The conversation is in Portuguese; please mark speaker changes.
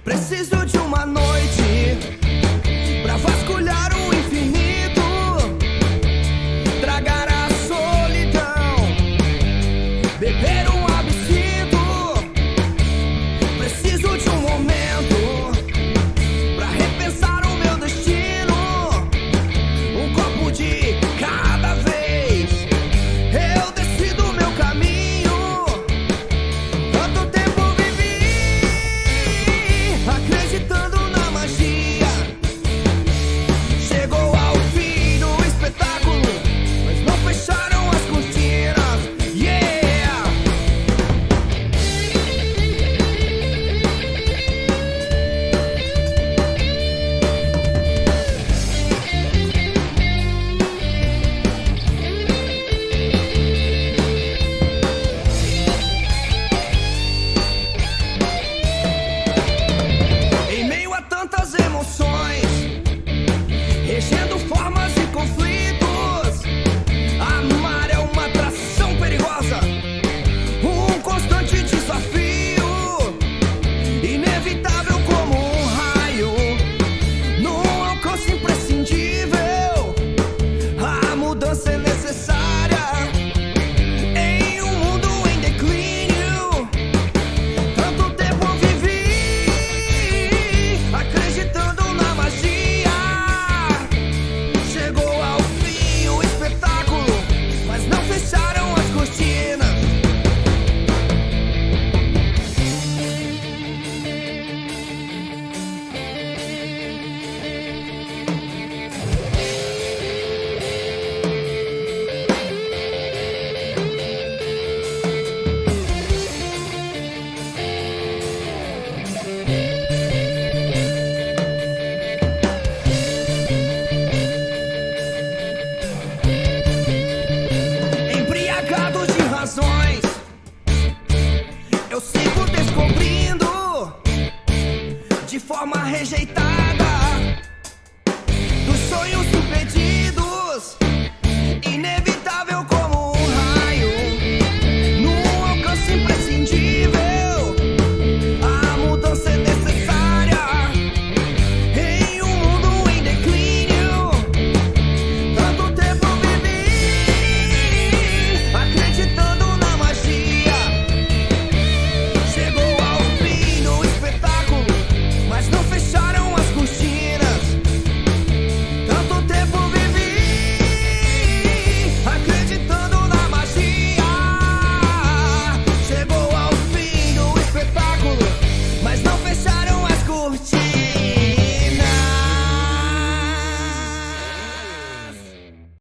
Speaker 1: Preciso de uma noite pra vasculhar o infinito, tragar a solidão, beber um absinto. Preciso de um momento pra repensar o meu destino, um copo de cada vez eu decido o meu caminho. Tanto tempo vivi acreditando na magia. Chegou ao fim do espetáculo, mas não fecharam as cortinas. Yeah! Em meio a tantas emoções, regendo formas e conflitos, amar é uma atração perigosa, um constante desafio, inevitável como um raio, num alcance imprescindível. A mudança é necessária em um mundo em declínio. Tanto tempo eu vivi acreditando na magia. Chegou ao fim o espetáculo, mas não fecharam as cortinas. Embriagado de razões, eu sigo descobrindo de forma rejeitada